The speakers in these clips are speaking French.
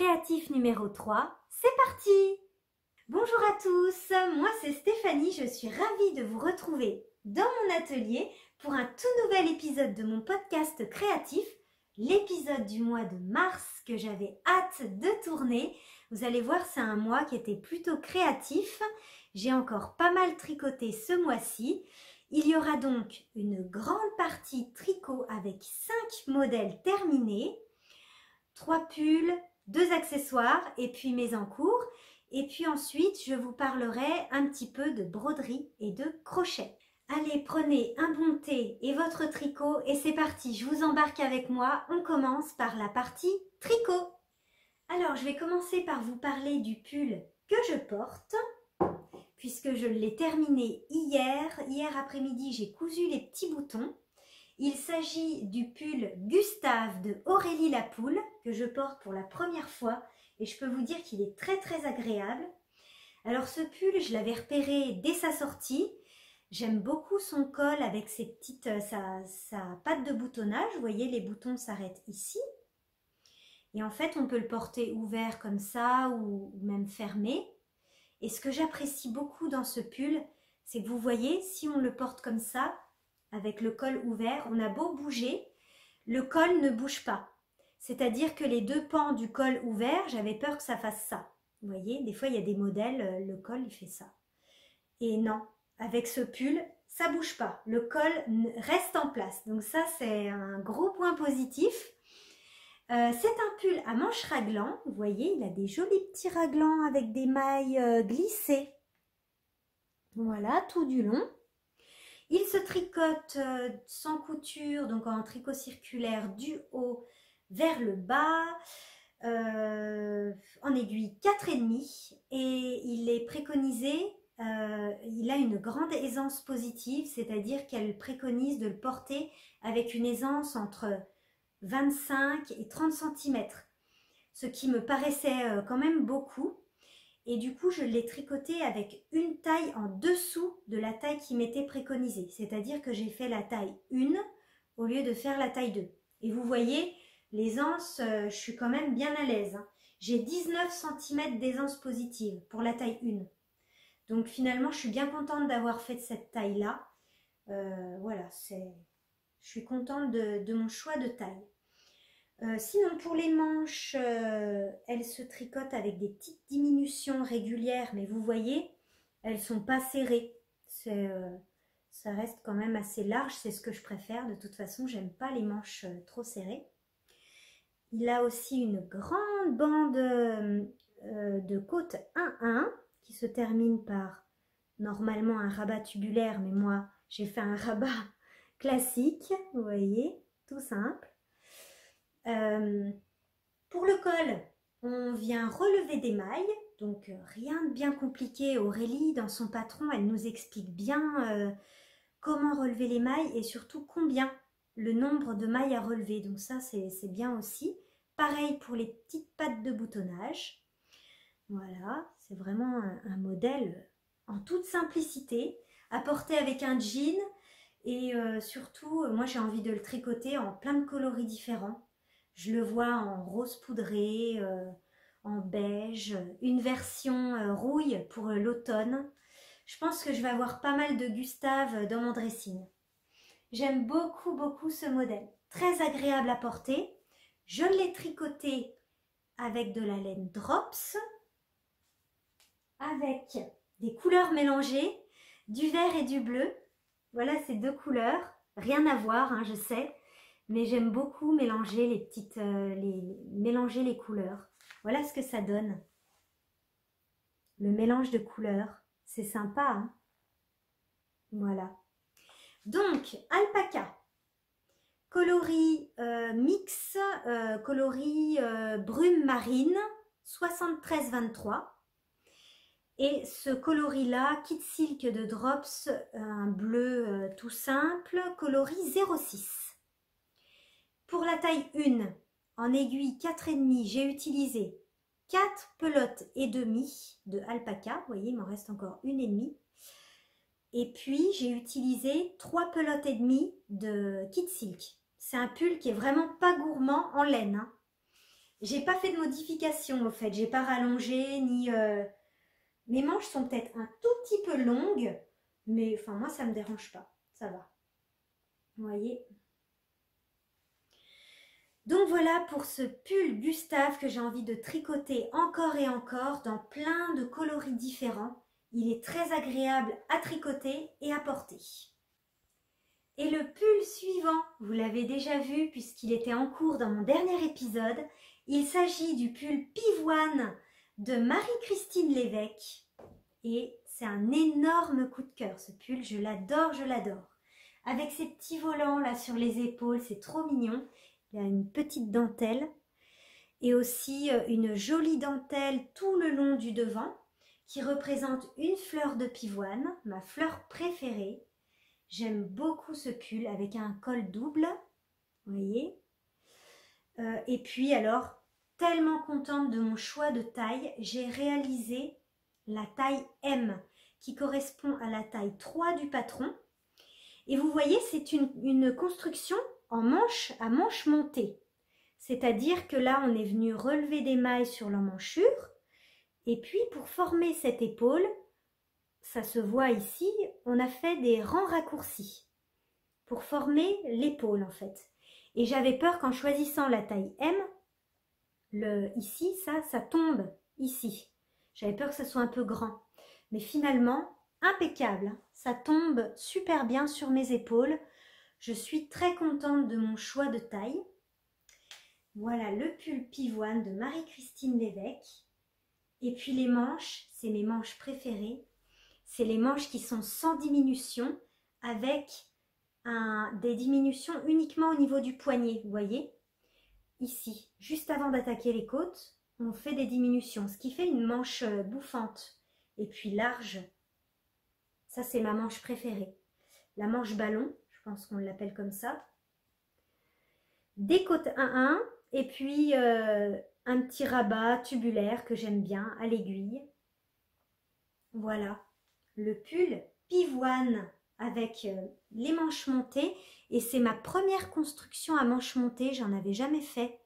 créatif numéro 3, c'est parti! Bonjour à tous, moi c'est Stéphanie, je suis ravie de vous retrouver dans mon atelier pour un tout nouvel épisode de mon podcast créatif, l'épisode du mois de mars que j'avais hâte de tourner. Vous allez voir, c'est un mois qui était plutôt créatif, j'ai encore pas mal tricoté ce mois-ci. Il y aura donc une grande partie tricot avec 5 modèles terminés, 3 pulls, 2 accessoires et puis mes encours. Et puis ensuite, je vous parlerai un petit peu de broderie et de crochet. Allez, prenez un bon thé et votre tricot et c'est parti, je vous embarque avec moi. On commence par la partie tricot. Alors, je vais commencer par vous parler du pull que je porte, puisque je l'ai terminé hier. Hier après-midi, j'ai cousu les petits boutons. Il s'agit du pull Gustave de Aurélie Lapoule, que je porte pour la première fois. Et je peux vous dire qu'il est très très agréable. Alors ce pull, je l'avais repéré dès sa sortie. J'aime beaucoup son col avec ses petites, sa patte de boutonnage. Vous voyez, les boutons s'arrêtent ici. Et en fait, on peut le porter ouvert comme ça ou même fermé. Et ce que j'apprécie beaucoup dans ce pull, c'est que vous voyez, si on le porte comme ça, avec le col ouvert, on a beau bouger, le col ne bouge pas. C'est-à-dire que les deux pans du col ouvert, j'avais peur que ça fasse ça. Vous voyez, des fois il y a des modèles, le col il fait ça. Et non, avec ce pull, ça bouge pas. Le col reste en place. Donc ça, c'est un gros point positif. C'est un pull à manches raglan. Vous voyez, il a des jolis petits raglans avec des mailles glissées. Voilà, tout du long. Il se tricote sans couture, donc en tricot circulaire du haut vers le bas, en aiguille 4,5 et il est préconisé, il a une grande aisance positive, c'est-à-dire qu'elle préconise de le porter avec une aisance entre 25 et 30 cm, ce qui me paraissait quand même beaucoup. Et du coup, je l'ai tricoté avec une taille en dessous de la taille qui m'était préconisée. C'est-à-dire que j'ai fait la taille 1 au lieu de faire la taille 2. Et vous voyez, l'aisance, je suis quand même bien à l'aise. J'ai 19 cm d'aisance positive pour la taille 1. Donc finalement, je suis bien contente d'avoir fait cette taille-là. Voilà, je suis contente de mon choix de taille. Sinon pour les manches, elles se tricotent avec des petites diminutions régulières, mais vous voyez, elles sont pas serrées. Ça reste quand même assez large, c'est ce que je préfère. De toute façon, j'aime pas les manches trop serrées. Il a aussi une grande bande de côte 1-1 qui se termine par normalement un rabat tubulaire, mais moi j'ai fait un rabat classique, vous voyez, tout simple. Pour le col, on vient relever des mailles, donc rien de bien compliqué. Aurélie, dans son patron, elle nous explique bien comment relever les mailles et surtout combien, le nombre de mailles à relever. Donc ça, c'est bien aussi. Pareil pour les petites pattes de boutonnage. Voilà, c'est vraiment un modèle en toute simplicité, à porter avec un jean et surtout, moi j'ai envie de le tricoter en plein de coloris différents. Je le vois en rose poudré, en beige, une version rouille pour l'automne. Je pense que je vais avoir pas mal de Gustave dans mon dressing. J'aime beaucoup, beaucoup ce modèle. Très agréable à porter. Je l'ai tricoté avec de la laine Drops, avec des couleurs mélangées, du vert et du bleu. Voilà ces deux couleurs. Rien à voir, hein, je sais. Mais j'aime beaucoup mélanger mélanger les couleurs. Voilà ce que ça donne. Le mélange de couleurs, c'est sympa, hein? Voilà. Donc, alpaca. Coloris mix, coloris brume marine, 73-23. Et ce coloris-là, Kit Silk de Drops, un bleu tout simple, coloris 06. Pour la taille 1, en aiguille 4,5, j'ai utilisé 4 pelotes et demi de alpaca. Vous voyez, il m'en reste encore une et demie. Et puis, j'ai utilisé 3 pelotes et demie de Kit Silk. C'est un pull qui est vraiment pas gourmand en laine, hein. J'ai pas fait de modification au fait, j'ai pas rallongé ni... Mes manches sont peut-être un tout petit peu longues, mais enfin moi ça me dérange pas, ça va. Vous voyez? Donc voilà pour ce pull Gustave que j'ai envie de tricoter encore et encore dans plein de coloris différents. Il est très agréable à tricoter et à porter. Et le pull suivant, vous l'avez déjà vu puisqu'il était en cours dans mon dernier épisode, il s'agit du pull Pivoine de Marie-Christine Lévesque. Et c'est un énorme coup de cœur ce pull, je l'adore, je l'adore. Avec ses petits volants là sur les épaules, c'est trop mignon. Il y a une petite dentelle et aussi une jolie dentelle tout le long du devant qui représente une fleur de pivoine, ma fleur préférée. J'aime beaucoup ce pull avec un col double, vous voyez. Et puis alors, tellement contente de mon choix de taille, j'ai réalisé la taille M qui correspond à la taille 3 du patron. Et vous voyez, c'est une construction en manche à manche montée. C'est-à-dire que là, on est venu relever des mailles sur l'emmanchure. Et puis, pour former cette épaule, ça se voit ici, on a fait des rangs raccourcis pour former l'épaule en fait. Et j'avais peur qu'en choisissant la taille M, ici, ça tombe ici. J'avais peur que ce soit un peu grand. Mais finalement, impeccable. Ça tombe super bien sur mes épaules. Je suis très contente de mon choix de taille. Voilà le pull Pivoine de Marie-Christine Lévesque. Et puis les manches, c'est mes manches préférées. C'est les manches qui sont sans diminution avec des diminutions uniquement au niveau du poignet, vous voyez. Ici, juste avant d'attaquer les côtes, on fait des diminutions, ce qui fait une manche bouffante et puis large. Ça, c'est ma manche préférée. La manche ballon, je pense qu'on l'appelle comme ça. Des côtes 1-1 et puis un petit rabat tubulaire que j'aime bien à l'aiguille. Voilà, le pull Pivoine avec les manches montées. Et c'est ma première construction à manches montées, j'en avais jamais fait.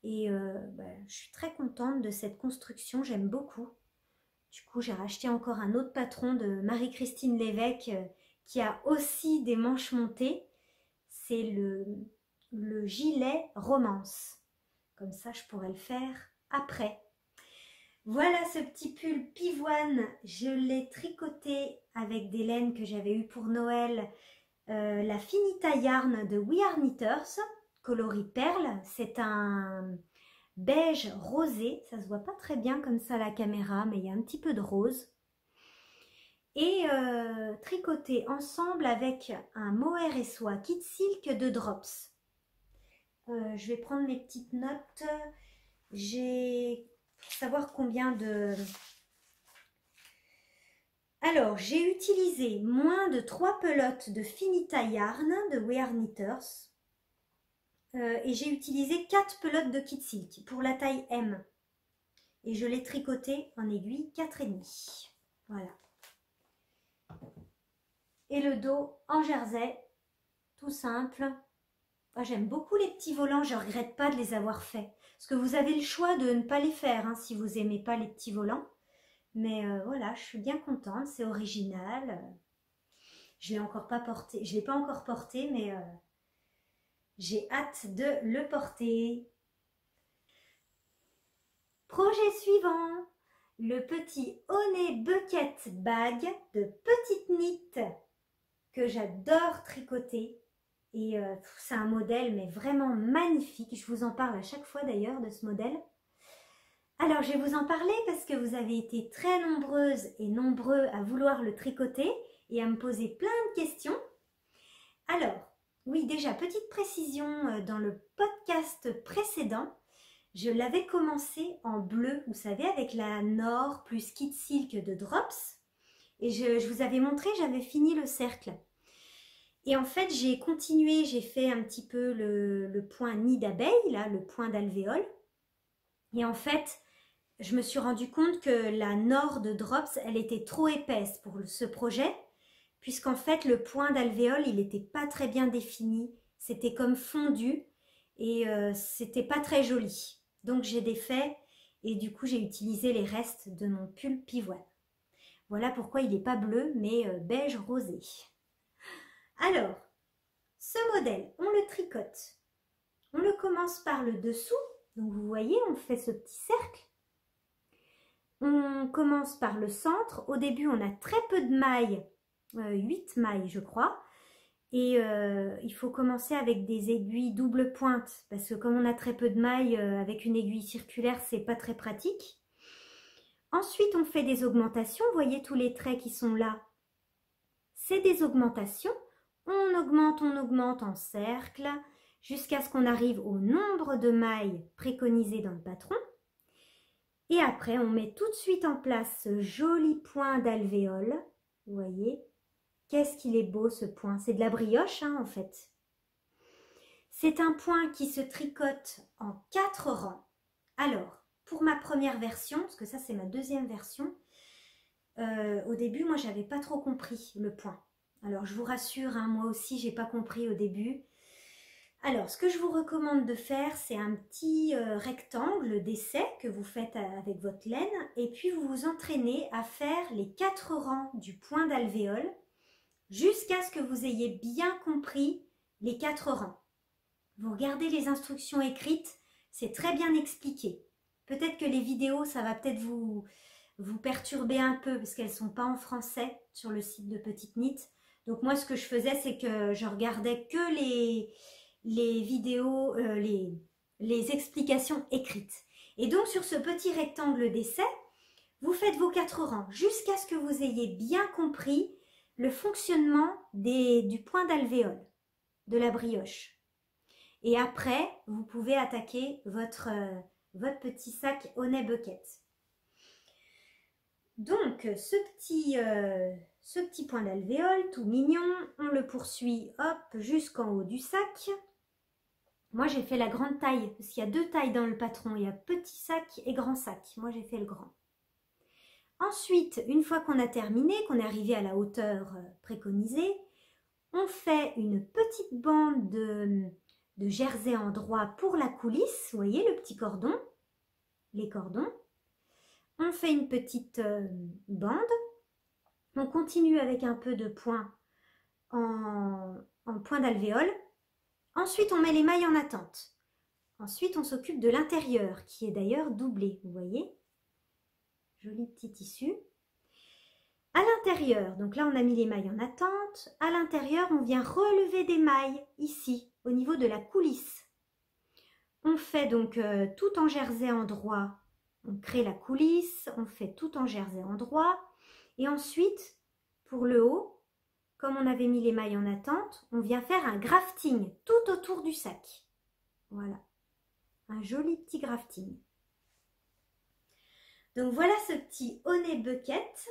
Et je suis très contente de cette construction, j'aime beaucoup. Du coup, j'ai racheté encore un autre patron de Marie-Christine Lévesque qui a aussi des manches montées. C'est le gilet Romance. Comme ça, je pourrais le faire après. Voilà ce petit pull Pivoine. Je l'ai tricoté avec des laines que j'avais eues pour Noël. La Finita Yarn de We Are Knitters, coloris perle. C'est un beige rosé. Ça se voit pas très bien comme ça à la caméra, mais il y a un petit peu de rose. Et tricoté ensemble avec un mohair et soie Kit Silk de Drops. Je vais prendre mes petites notes. Pour savoir combien de... Alors, j'ai utilisé moins de 3 pelotes de Finita Yarn de We Are Knitters. Et j'ai utilisé 4 pelotes de Kit Silk pour la taille M. Et je l'ai tricoté en aiguille 4,5. Voilà. Et le dos en jersey, tout simple. Oh, j'aime beaucoup les petits volants, je ne regrette pas de les avoir faits. Parce que vous avez le choix de ne pas les faire si vous n'aimez pas les petits volants. Mais voilà, je suis bien contente, c'est original. Je ne l'ai encore pas porté, je ne l'ai pas encore porté, mais j'ai hâte de le porter. Projet suivant, le petit Honey Bucket Bag de Petite Knit que j'adore tricoter. Et c'est un modèle mais vraiment magnifique. Je vous en parle à chaque fois d'ailleurs de ce modèle. Alors je vais vous en parler parce que vous avez été très nombreuses et nombreux à vouloir le tricoter et à me poser plein de questions. Alors, oui déjà, petite précision dans le podcast précédent, je l'avais commencé en bleu, vous savez, avec la Nord plus Kit Silk de Drops. Et je vous avais montré, j'avais fini le cercle. Et en fait, j'ai continué, j'ai fait un petit peu le point nid d'abeille, là, le point d'alvéole. Et en fait, je me suis rendu compte que la Nord de Drops, elle était trop épaisse pour ce projet, puisqu'en fait, le point d'alvéole, il n'était pas très bien défini. C'était comme fondu et c'était pas très joli. Donc j'ai défait et du coup j'ai utilisé les restes de mon pull pivoine. Voilà pourquoi il n'est pas bleu mais beige rosé. Alors, ce modèle, on le tricote. On le commence par le dessous. Donc vous voyez, on fait ce petit cercle. On commence par le centre. Au début, on a très peu de mailles, 8 mailles je crois. Et il faut commencer avec des aiguilles double pointe parce que comme on a très peu de mailles, avec une aiguille circulaire, c'est pas très pratique. Ensuite, on fait des augmentations. Vous voyez tous les traits qui sont là. C'est des augmentations. On augmente en cercle jusqu'à ce qu'on arrive au nombre de mailles préconisées dans le patron. Et après, on met tout de suite en place ce joli point d'alvéole. Vous voyez, qu'est-ce qu'il est beau ce point. C'est de la brioche hein, en fait. C'est un point qui se tricote en 4 rangs. Alors, pour ma première version, parce que ça c'est ma deuxième version, au début, moi, j'avais pas trop compris le point. Alors, je vous rassure, hein, moi aussi, j'ai pas compris au début. Alors, ce que je vous recommande de faire, c'est un petit rectangle d'essai que vous faites avec votre laine. Et puis, vous vous entraînez à faire les 4 rangs du point d'alvéole jusqu'à ce que vous ayez bien compris les 4 rangs. Vous regardez les instructions écrites, c'est très bien expliqué. Peut-être que les vidéos, ça va peut-être vous perturber un peu parce qu'elles ne sont pas en français sur le site de Petite Knit. Donc moi, ce que je faisais, c'est que je regardais que les vidéos, les explications écrites. Et donc, sur ce petit rectangle d'essai, vous faites vos 4 rangs jusqu'à ce que vous ayez bien compris le fonctionnement du point d'alvéole, de la brioche. Et après, vous pouvez attaquer votre petit sac Honey Bucket. Donc, ce petit point d'alvéole, tout mignon, on le poursuit, hop, jusqu'en haut du sac. Moi, j'ai fait la grande taille, parce qu'il y a 2 tailles dans le patron. Il y a petit sac et grand sac. Moi, j'ai fait le grand. Ensuite, une fois qu'on a terminé, qu'on est arrivé à la hauteur préconisée, on fait une petite bande de jersey en droit pour la coulisse. Vous voyez le petit cordon, les cordons. On fait une petite bande. On continue avec un peu de point en point d'alvéole. Ensuite, on met les mailles en attente. Ensuite, on s'occupe de l'intérieur, qui est d'ailleurs doublé, vous voyez. Joli petit tissu. À l'intérieur, donc là, on a mis les mailles en attente. À l'intérieur, on vient relever des mailles, ici, au niveau de la coulisse. On fait donc tout en jersey en droit. On crée la coulisse, on fait tout en jersey en droit. Et ensuite, pour le haut, comme on avait mis les mailles en attente, on vient faire un grafting tout autour du sac. Voilà, un joli petit grafting. Donc voilà ce petit Honey Bucket.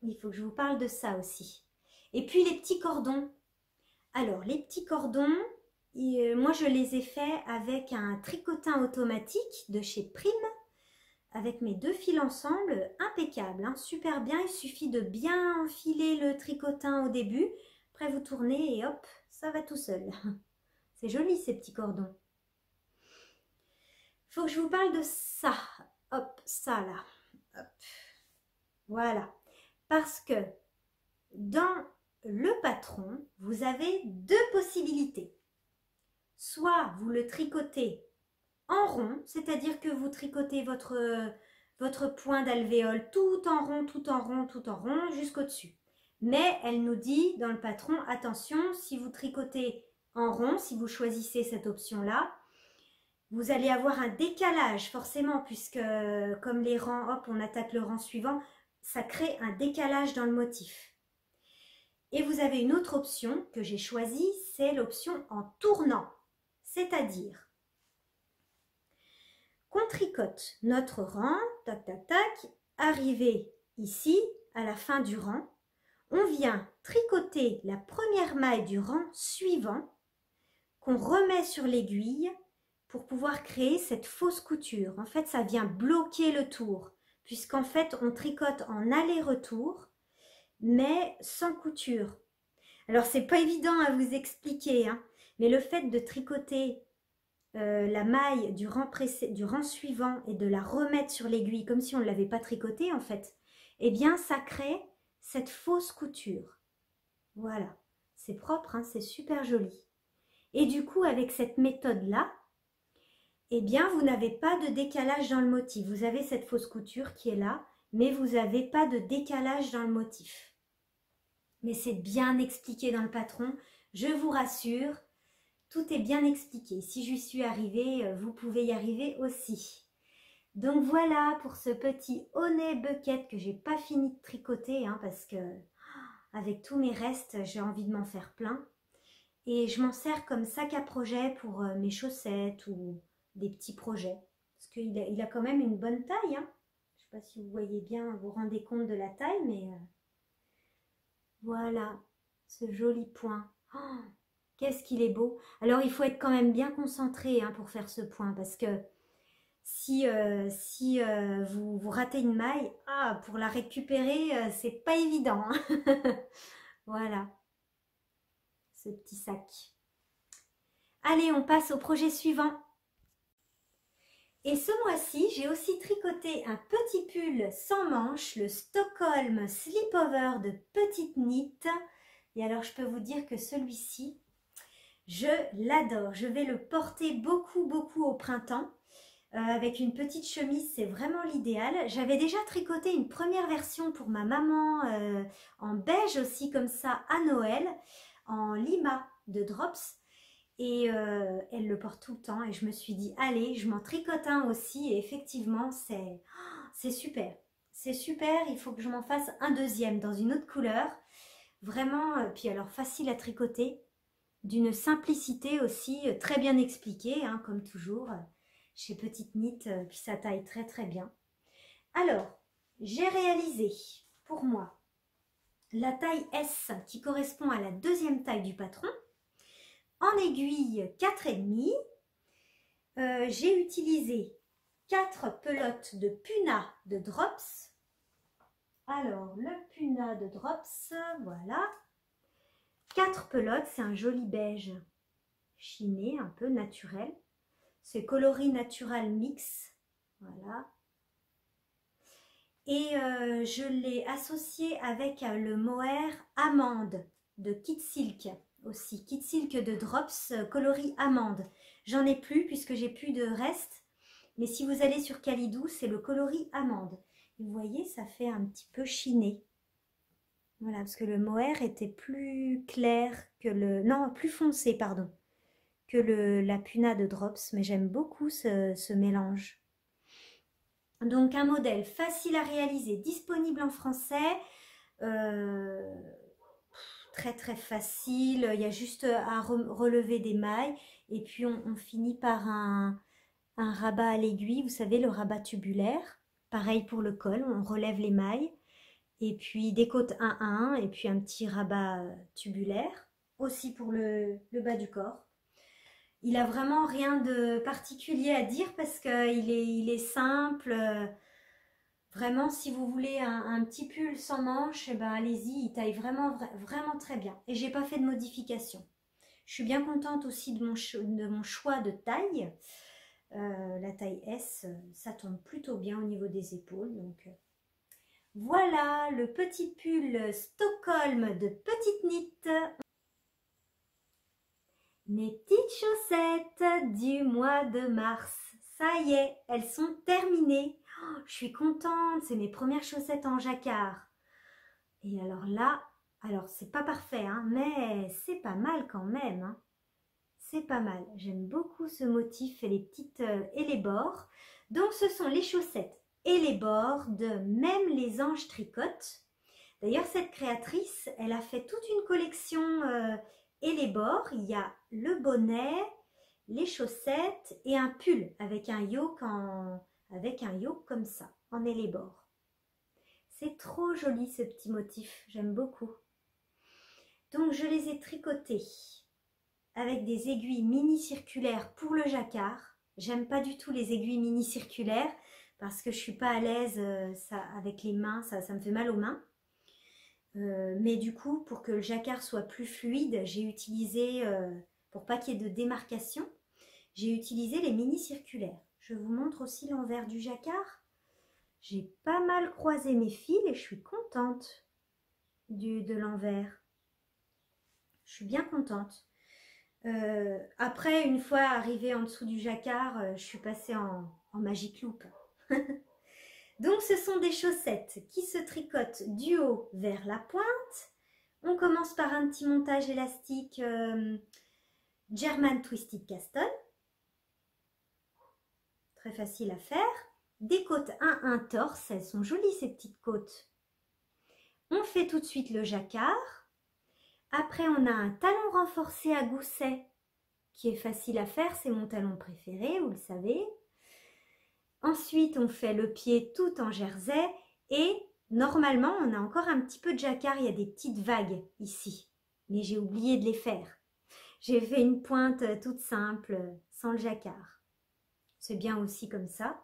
Il faut que je vous parle de ça aussi. Et puis les petits cordons. Alors les petits cordons, moi je les ai faits avec un tricotin automatique de chez Prime. Avec mes 2 fils ensemble, impeccable, hein, super bien. Il suffit de bien enfiler le tricotin au début. Après, vous tournez et hop, ça va tout seul. C'est joli ces petits cordons. Il faut que je vous parle de ça. Hop, ça là. Hop. Voilà. Parce que dans le patron, vous avez 2 possibilités. Soit vous le tricotez en rond, c'est-à-dire que vous tricotez votre point d'alvéole tout en rond jusqu'au dessus. Mais elle nous dit dans le patron, attention, si vous tricotez en rond, si vous choisissez cette option-là, vous allez avoir un décalage forcément, puisque comme les rangs, hop, on attaque le rang suivant, ça crée un décalage dans le motif. Et vous avez une autre option que j'ai choisie, c'est l'option en tournant, c'est-à-dire qu'on tricote notre rang, tac, tac, tac, arrivé ici, à la fin du rang, on vient tricoter la première maille du rang suivant, qu'on remet sur l'aiguille pour pouvoir créer cette fausse couture. En fait, ça vient bloquer le tour, puisqu'en fait, on tricote en aller-retour, mais sans couture. Alors, c'est pas évident à vous expliquer, hein, mais le fait de tricoter la maille du rang suivant et de la remettre sur l'aiguille comme si on ne l'avait pas tricotée en fait, eh bien ça crée cette fausse couture. Voilà, c'est propre, hein, c'est super joli. Et du coup, avec cette méthode-là, eh bien, vous n'avez pas de décalage dans le motif. Vous avez cette fausse couture qui est là, mais vous n'avez pas de décalage dans le motif. Mais c'est bien expliqué dans le patron, je vous rassure, tout est bien expliqué. Si j'y suis arrivée, vous pouvez y arriver aussi. Donc voilà pour ce petit Honey Bucket que j'ai pas fini de tricoter, hein, parce que avec tous mes restes, j'ai envie de m'en faire plein. Et je m'en sers comme sac à projet pour mes chaussettes ou des petits projets. Parce qu'il a quand même une bonne taille. Hein. Je ne sais pas si vous voyez bien, vous vous rendez compte de la taille, mais voilà, ce joli point. Oh, qu'est-ce qu'il est beau. Alors, il faut être quand même bien concentré, hein, pour faire ce point, parce que si vous ratez une maille, pour la récupérer, c'est pas évident. Hein. Voilà. Ce petit sac. Allez, on passe au projet suivant. Et ce mois-ci, j'ai aussi tricoté un petit pull sans manches, le Stockholm Slipover de Petite Knit. Et alors, je peux vous dire que celui-ci, je l'adore. Je vais le porter beaucoup au printemps. Avec une petite chemise, c'est vraiment l'idéal. J'avais déjà tricoté une première version pour ma maman en beige aussi, comme ça, à Noël, en lima de Drops. Et elle le porte tout le temps et je me suis dit, allez, je m'en tricote un aussi. Et effectivement, c'est super. C'est super, il faut que je m'en fasse un deuxième dans une autre couleur. Vraiment, puis alors facile à tricoter, d'une simplicité aussi, très bien expliquée, hein, comme toujours, chez Petite Knit, puis ça taille très bien. Alors, j'ai réalisé pour moi la taille S qui correspond à la deuxième taille du patron. En aiguille 4,5, j'ai utilisé 4 pelotes de Puna de Drops. Alors, le Puna de Drops, voilà. 4 pelotes, c'est un joli beige chiné, un peu naturel. C'est coloris natural mix, voilà. Et je l'ai associé avec le mohair amande de Kit Silk aussi. Kit Silk de Drops, coloris amande. J'en ai plus puisque j'ai plus de reste. Mais si vous allez sur Calidou, c'est le coloris amande. Vous voyez, ça fait un petit peu chiné. Voilà, parce que le mohair était plus clair que le... Non, plus foncé, pardon, que la Puna de Drops. Mais j'aime beaucoup ce mélange. Donc un modèle facile à réaliser, disponible en français, très facile, il y a juste à relever des mailles et puis on finit par un rabat à l'aiguille, vous savez, le rabat tubulaire, pareil pour le col, on relève les mailles et puis des côtes 1 à 1 et puis un petit rabat tubulaire, aussi pour le bas du corps. Il a vraiment rien de particulier à dire parce qu'il est simple. Vraiment, si vous voulez un petit pull sans manches, eh ben, allez-y, il taille vraiment très bien. Et j'ai pas fait de modification. Je suis bien contente aussi de mon choix de taille. La taille S, ça tombe plutôt bien au niveau des épaules. Donc, voilà le petit pull Stockholm de Petite Knit. Mes petites chaussettes du mois de mars, ça y est, elles sont terminées. Oh, je suis contente, c'est mes premières chaussettes en jacquard. Et alors là, alors c'est pas parfait, hein, mais c'est pas mal quand même. Hein. C'est pas mal, j'aime beaucoup ce motif et les petites et les bords. Donc ce sont les chaussettes et les bords de Même les anges tricotent. D'ailleurs cette créatrice, elle a fait toute une collection... et les bords, il y a le bonnet, les chaussettes et un pull avec un yoke, comme ça, en élébore. C'est trop joli ce petit motif, j'aime beaucoup. Donc je les ai tricotés avec des aiguilles mini circulaires pour le jacquard. J'aime pas du tout les aiguilles mini circulaires parce que je suis pas à l'aise avec les mains, ça me fait mal aux mains. Mais du coup, pour que le jacquard soit plus fluide, j'ai utilisé, pour pas qu'il y ait de démarcation, j'ai utilisé les mini circulaires. Je vous montre aussi l'envers du jacquard. J'ai pas mal croisé mes fils et je suis contente de l'envers. Je suis bien contente. Après, une fois arrivée en dessous du jacquard, je suis passée en Magic Loop. Donc, ce sont des chaussettes qui se tricotent du haut vers la pointe. On commence par un petit montage élastique German Twisted Caston. Très facile à faire. Des côtes 1-1 torse, elles sont jolies ces petites côtes. On fait tout de suite le jacquard. Après, on a un talon renforcé à gousset qui est facile à faire, c'est mon talon préféré, vous le savez. Ensuite, on fait le pied tout en jersey et normalement, on a encore un petit peu de jacquard, il y a des petites vagues ici, mais j'ai oublié de les faire. J'ai fait une pointe toute simple, sans le jacquard. C'est bien aussi comme ça.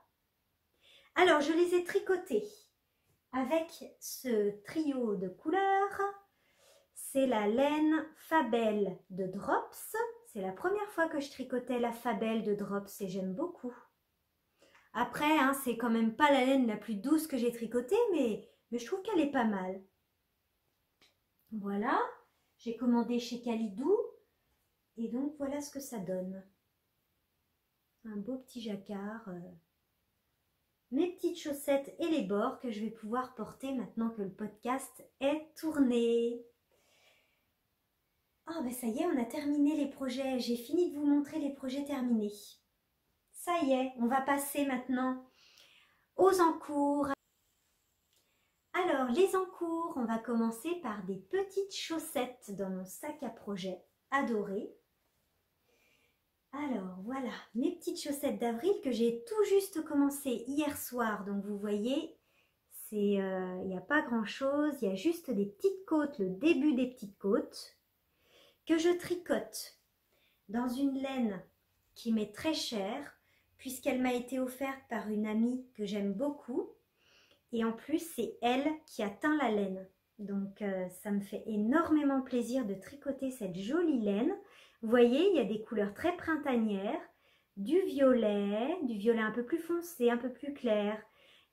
Alors, je les ai tricotés avec ce trio de couleurs. C'est la laine Fabelle de Drops. C'est la première fois que je tricotais la Fabelle de Drops et j'aime beaucoup. Après, hein, c'est quand même pas la laine la plus douce que j'ai tricotée, mais je trouve qu'elle est pas mal. Voilà, j'ai commandé chez Calidou et donc voilà ce que ça donne. Un beau petit jacquard. Mes petites chaussettes et les bords que je vais pouvoir porter maintenant que le podcast est tourné. Oh ben ça y est, on a terminé les projets. J'ai fini de vous montrer les projets terminés. Ça y est, on va passer maintenant aux encours. Alors, les encours, on va commencer par des petites chaussettes dans mon sac à projet adoré. Alors, voilà, mes petites chaussettes d'avril que j'ai tout juste commencé hier soir. Donc, vous voyez, il n'y a pas grand-chose. Il y a juste des petites côtes, le début des petites côtes, que je tricote dans une laine qui m'est très chère, puisqu'elle m'a été offerte par une amie que j'aime beaucoup. Et en plus, c'est elle qui a teint la laine. Donc, ça me fait énormément plaisir de tricoter cette jolie laine. Vous voyez, il y a des couleurs très printanières, du violet un peu plus foncé, un peu plus clair,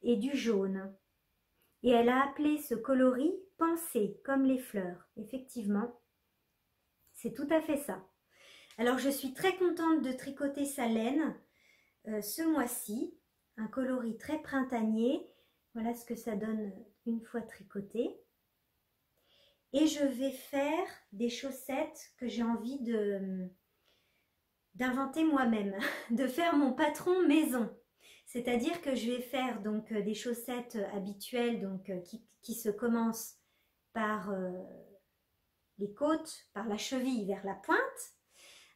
et du jaune. Et elle a appelé ce coloris « Pensée », comme les fleurs. Effectivement, c'est tout à fait ça. Alors, je suis très contente de tricoter sa laine ce mois-ci. Un coloris très printanier. Voilà ce que ça donne une fois tricoté. Et je vais faire des chaussettes que j'ai envie d'inventer moi-même, de faire mon patron maison. C'est-à-dire que je vais faire donc des chaussettes habituelles donc, qui se commencent par les côtes, par la cheville vers la pointe,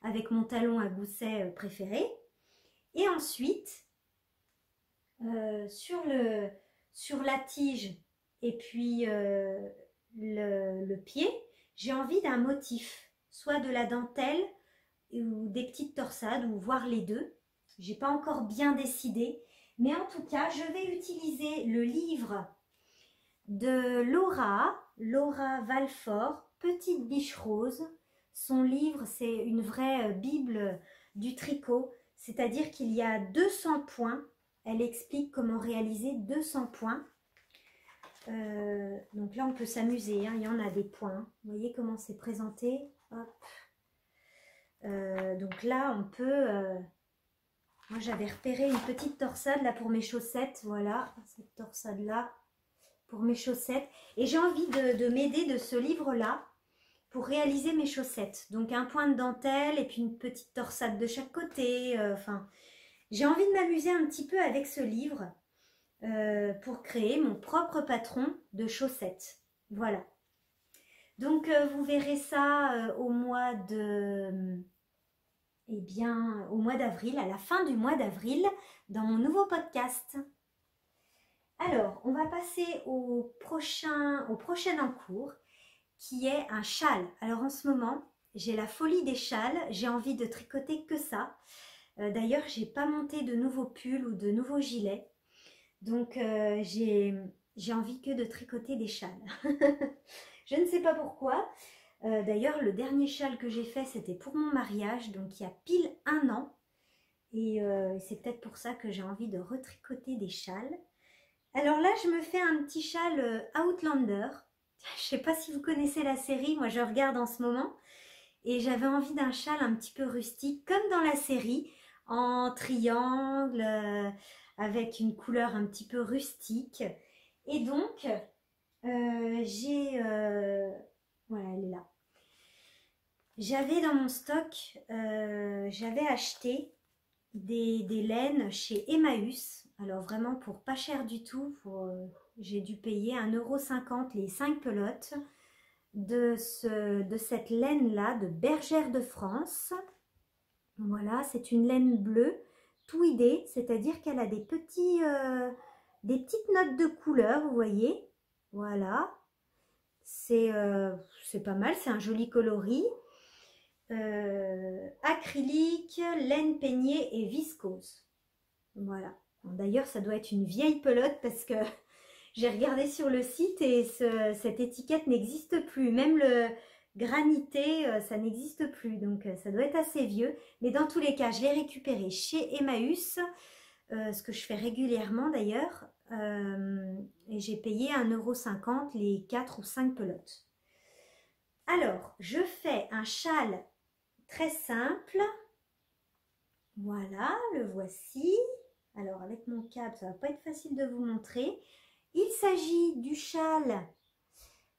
avec mon talon à gousset préféré. Et ensuite, sur la tige et puis le pied, j'ai envie d'un motif, soit de la dentelle ou des petites torsades, ou voire les deux. J'ai pas encore bien décidé, mais en tout cas, je vais utiliser le livre de Laura Valfort, Petite biche rose. Son livre, c'est une vraie bible du tricot, c'est-à-dire qu'il y a 200 points. Elle explique comment réaliser 200 points. Donc là, on peut s'amuser, hein. Il y en a des points. Vous voyez comment c'est présenté. Hop. Donc là, on peut... moi, j'avais repéré une petite torsade là pour mes chaussettes. Voilà, cette torsade-là pour mes chaussettes. Et j'ai envie de m'aider de ce livre-là pour réaliser mes chaussettes. Donc un point de dentelle et puis une petite torsade de chaque côté. Enfin, j'ai envie de m'amuser un petit peu avec ce livre. Pour créer mon propre patron de chaussettes. Voilà. Donc, vous verrez ça au mois d'avril, à la fin du mois d'avril, dans mon nouveau podcast. Alors, on va passer au prochain encours, qui est un châle. Alors, en ce moment, j'ai la folie des châles. J'ai envie de tricoter que ça. D'ailleurs, j'ai pas monté de nouveaux pulls ou de nouveaux gilets. Donc, j'ai envie que de tricoter des châles. Je ne sais pas pourquoi. D'ailleurs, le dernier châle que j'ai fait, c'était pour mon mariage, donc il y a pile 1 an. Et c'est peut-être pour ça que j'ai envie de retricoter des châles. Alors là, je me fais un petit châle Outlander. Je sais pas si vous connaissez la série, moi je regarde en ce moment. Et j'avais envie d'un châle un petit peu rustique, comme dans la série, en triangle, avec une couleur un petit peu rustique. Et donc, voilà, elle est là. J'avais dans mon stock, j'avais acheté des laines chez Emmaüs. Alors vraiment pour pas cher du tout, j'ai dû payer 1,50 € les 5 pelotes de cette laine-là de Bergère de France. Voilà, c'est une laine bleue tweedée, c'est-à-dire qu'elle a des petites notes de couleur, vous voyez. Voilà, c'est pas mal, c'est un joli coloris. Acrylique, laine peignée et viscose. Voilà. Bon, d'ailleurs, ça doit être une vieille pelote parce que j'ai regardé sur le site et cette étiquette n'existe plus. Même le granité, ça n'existe plus. Donc, ça doit être assez vieux. Mais dans tous les cas, je l'ai récupéré chez Emmaüs, ce que je fais régulièrement d'ailleurs. Et j'ai payé 1,50 € les 4 ou 5 pelotes. Alors, je fais un châle très simple. Voilà, le voici. Alors, avec mon câble, ça va pas être facile de vous montrer. Il s'agit du châle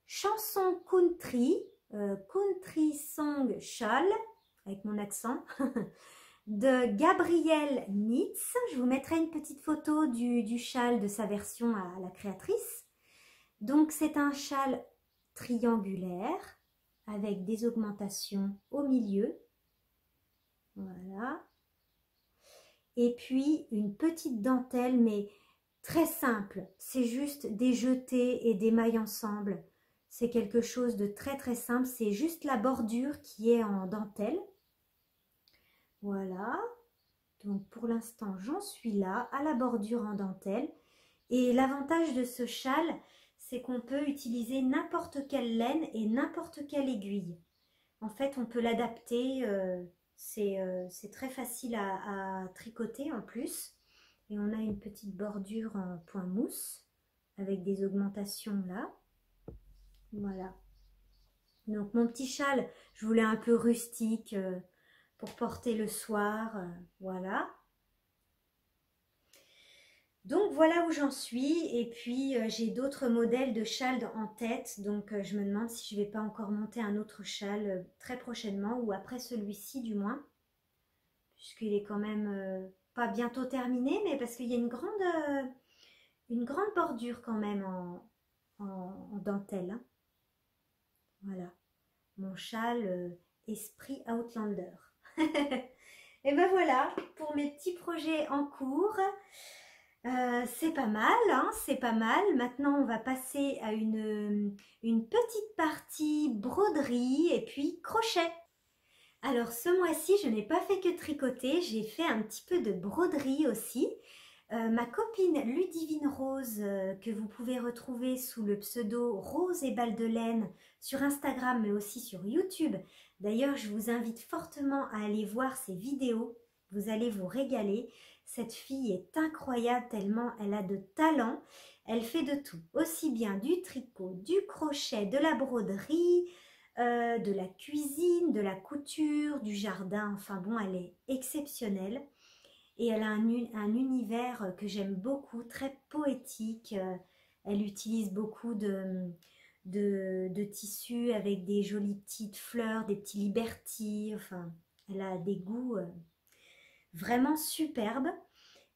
chanson country, country song châle, avec mon accent, de Gabrielle Nitz. Je vous mettrai une petite photo du châle, de sa version à la créatrice. Donc, c'est un châle triangulaire avec des augmentations au milieu. Voilà. Et puis, une petite dentelle, mais très simple. C'est juste des jetés et des mailles ensemble. C'est quelque chose de très très simple. C'est juste la bordure qui est en dentelle. Voilà. Donc, pour l'instant, j'en suis là, à la bordure en dentelle. Et l'avantage de ce châle, c'est qu'on peut utiliser n'importe quelle laine et n'importe quelle aiguille. En fait, on peut l'adapter. C'est très facile à tricoter en plus. Et on a une petite bordure en point mousse avec des augmentations là. Voilà. Donc mon petit châle, je voulais un peu rustique pour porter le soir. Voilà. Donc voilà où j'en suis. Et puis j'ai d'autres modèles de châles en tête. Donc je me demande si je ne vais pas encore monter un autre châle très prochainement ou après celui-ci du moins. Puisqu'il est quand même pas bientôt terminé, mais parce qu'il y a une grande bordure quand même en dentelle. Hein. Voilà. Mon châle Esprit Outlander. Et ben voilà, pour mes petits projets en cours. C'est pas mal, hein, c'est pas mal. Maintenant, on va passer à une petite partie broderie et puis crochet. Alors, ce mois-ci, je n'ai pas fait que tricoter, j'ai fait un petit peu de broderie aussi. Ma copine Ludivine Rose, que vous pouvez retrouver sous le pseudo Rose et Balles de Laine sur Instagram, mais aussi sur YouTube. D'ailleurs, je vous invite fortement à aller voir ses vidéos, vous allez vous régaler. Cette fille est incroyable tellement elle a de talent. Elle fait de tout, aussi bien du tricot, du crochet, de la broderie, de la cuisine, de la couture, du jardin. Enfin bon, elle est exceptionnelle. Et elle a un univers que j'aime beaucoup, très poétique. Elle utilise beaucoup de tissus avec des jolies petites fleurs, des petits liberties. Enfin, elle a des goûts vraiment superbes.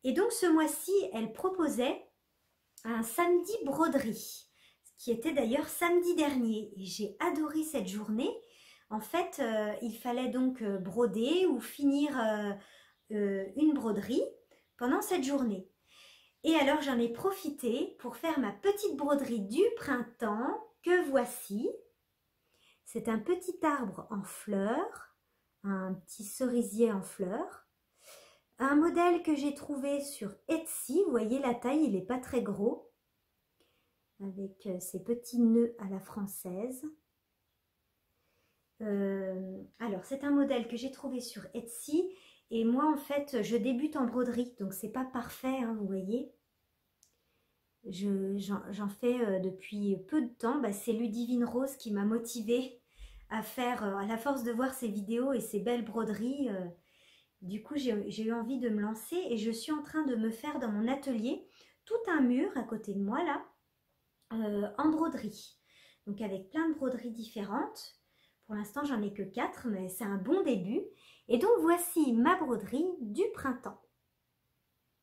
Et donc ce mois-ci, elle proposait un samedi broderie, qui était d'ailleurs samedi dernier. Et j'ai adoré cette journée. En fait, il fallait donc broder ou finir une broderie pendant cette journée. Et alors j'en ai profité pour faire ma petite broderie du printemps que voici. C'est un petit arbre en fleurs, un petit cerisier en fleurs. Un modèle que j'ai trouvé sur Etsy, vous voyez la taille, il n'est pas très gros, avec ses petits nœuds à la française. Alors c'est un modèle que j'ai trouvé sur Etsy Et moi, en fait, je débute en broderie, donc c'est pas parfait, hein, vous voyez. J'en fais depuis peu de temps. Bah, c'est Ludivine Rose qui m'a motivée à faire, à la force de voir ses vidéos et ses belles broderies. Du coup, j'ai eu envie de me lancer et je suis en train de me faire dans mon atelier tout un mur à côté de moi là, en broderie. Donc avec plein de broderies différentes. Pour l'instant, j'en ai que 4, mais c'est un bon début. Et donc voici ma broderie du printemps.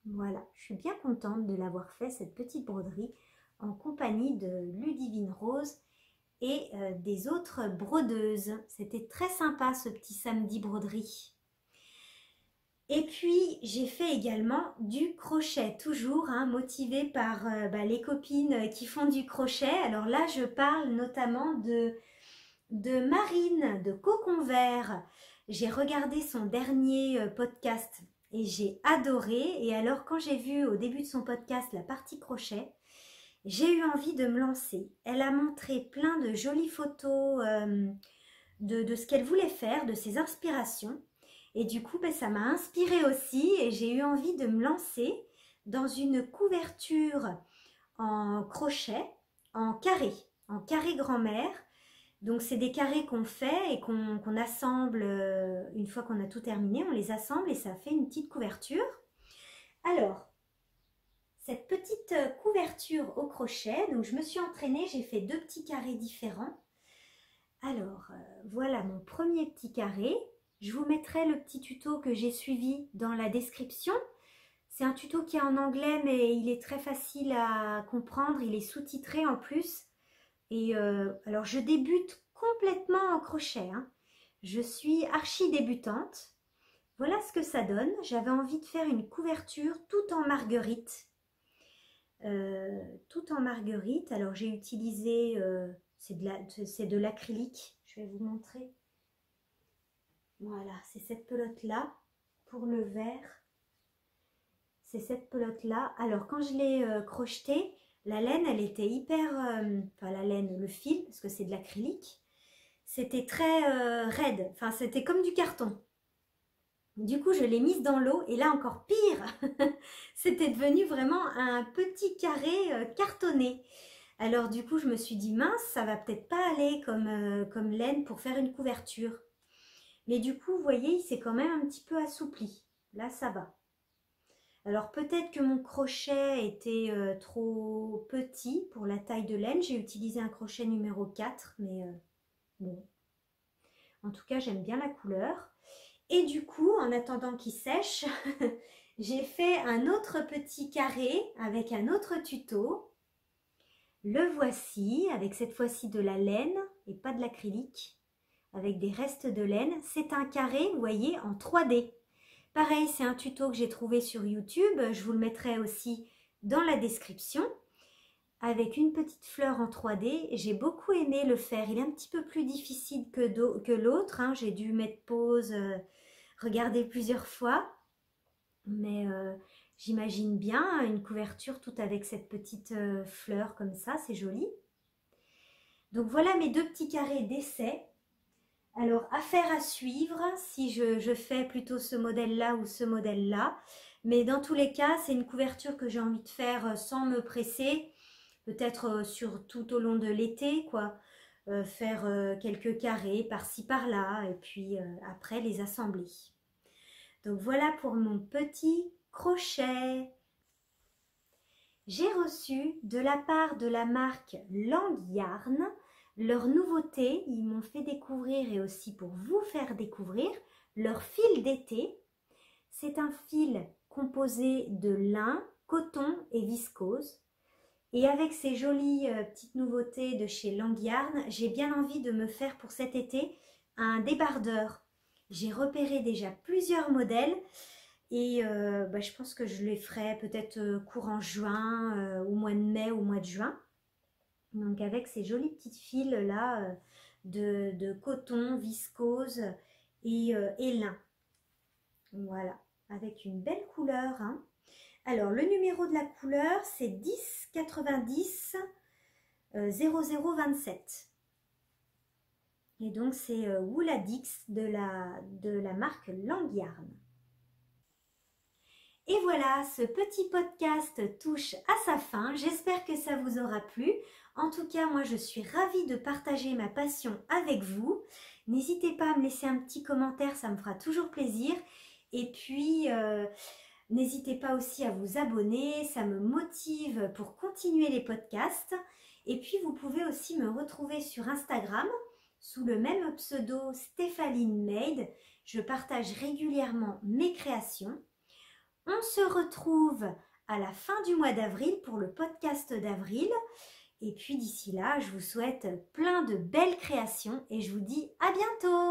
Voilà, je suis bien contente de l'avoir fait, cette petite broderie, en compagnie de Ludivine Rose et des autres brodeuses. C'était très sympa ce petit samedi broderie. Et puis, j'ai fait également du crochet, toujours hein, motivée par les copines qui font du crochet. Alors là, je parle notamment de Marine de Cocon Vert. J'ai regardé son dernier podcast et j'ai adoré. Et alors, quand j'ai vu au début de son podcast la partie crochet, j'ai eu envie de me lancer. Elle a montré plein de jolies photos de ce qu'elle voulait faire, de ses inspirations. Et du coup, ça m'a inspirée aussi et j'ai eu envie de me lancer dans une couverture en crochet, en carré grand-mère. Donc, c'est des carrés qu'on fait et qu'on assemble une fois qu'on a tout terminé. On les assemble et ça fait une petite couverture. Alors, cette petite couverture au crochet, donc je me suis entraînée, j'ai fait 2 petits carrés différents. Alors, voilà mon premier petit carré. Je vous mettrai le petit tuto que j'ai suivi dans la description. C'est un tuto qui est en anglais, mais il est très facile à comprendre. Il est sous-titré en plus. Et alors, je débute complètement en crochet. Hein. Je suis archi débutante. Voilà ce que ça donne. J'avais envie de faire une couverture tout en marguerite. Tout en marguerite. Alors, j'ai utilisé, c'est de l'acrylique. Je vais vous montrer. Voilà, c'est cette pelote-là pour le vert. C'est cette pelote-là. Alors, quand je l'ai crochetée, la laine, elle était hyper... enfin, la laine, le fil, parce que c'est de l'acrylique, c'était très raide. Enfin, c'était comme du carton. Du coup, je l'ai mise dans l'eau et là, encore pire, c'était devenu vraiment un petit carré cartonné. Alors, du coup, je me suis dit, mince, ça va peut-être pas aller comme laine pour faire une couverture. Mais du coup, vous voyez, il s'est quand même un petit peu assoupli. Là, ça va. Alors, peut-être que mon crochet était trop petit pour la taille de laine. J'ai utilisé un crochet numéro 4, mais bon. En tout cas, j'aime bien la couleur. Et du coup, en attendant qu'il sèche, j'ai fait un autre petit carré avec un autre tuto. Le voici, avec cette fois-ci de la laine et pas de l'acrylique. Avec des restes de laine. C'est un carré, vous voyez, en 3D. Pareil, c'est un tuto que j'ai trouvé sur YouTube. Je vous le mettrai aussi dans la description. Avec une petite fleur en 3D. J'ai beaucoup aimé le faire. Il est un petit peu plus difficile que l'autre. Hein. J'ai dû mettre pause, regarder plusieurs fois. Mais j'imagine bien une couverture toute avec cette petite fleur comme ça. C'est joli. Donc voilà mes 2 petits carrés d'essai. Alors, affaire à suivre, si je fais plutôt ce modèle-là ou ce modèle-là. Mais dans tous les cas, c'est une couverture que j'ai envie de faire sans me presser. Peut-être tout au long de l'été, quoi. Faire quelques carrés par-ci, par-là. Et puis après, les assembler. Donc voilà pour mon petit crochet. J'ai reçu de la part de la marque Langyarn leur nouveauté. Ils m'ont fait découvrir et aussi pour vous faire découvrir leur fil d'été. C'est un fil composé de lin, coton et viscose. Et avec ces jolies petites nouveautés de chez Langyarn, j'ai bien envie de me faire pour cet été un débardeur. J'ai repéré déjà plusieurs modèles et je pense que je les ferai peut-être courant juin, au mois de mai ou au mois de juin. Donc avec ces jolies petites fils là de coton, viscose et lin. Voilà, avec une belle couleur. Hein. Alors le numéro de la couleur c'est 10 90 0027. Et donc c'est Wooladix de la marque Langyarn. Et voilà, ce petit podcast touche à sa fin. J'espère que ça vous aura plu. En tout cas, moi, je suis ravie de partager ma passion avec vous. N'hésitez pas à me laisser un petit commentaire, ça me fera toujours plaisir. Et puis, n'hésitez pas aussi à vous abonner, ça me motive pour continuer les podcasts. Et puis, vous pouvez aussi me retrouver sur Instagram sous le même pseudo Stéphaline Made. Je partage régulièrement mes créations. On se retrouve à la fin du mois d'avril pour le podcast d'avril. Et puis d'ici là, je vous souhaite plein de belles créations et je vous dis à bientôt!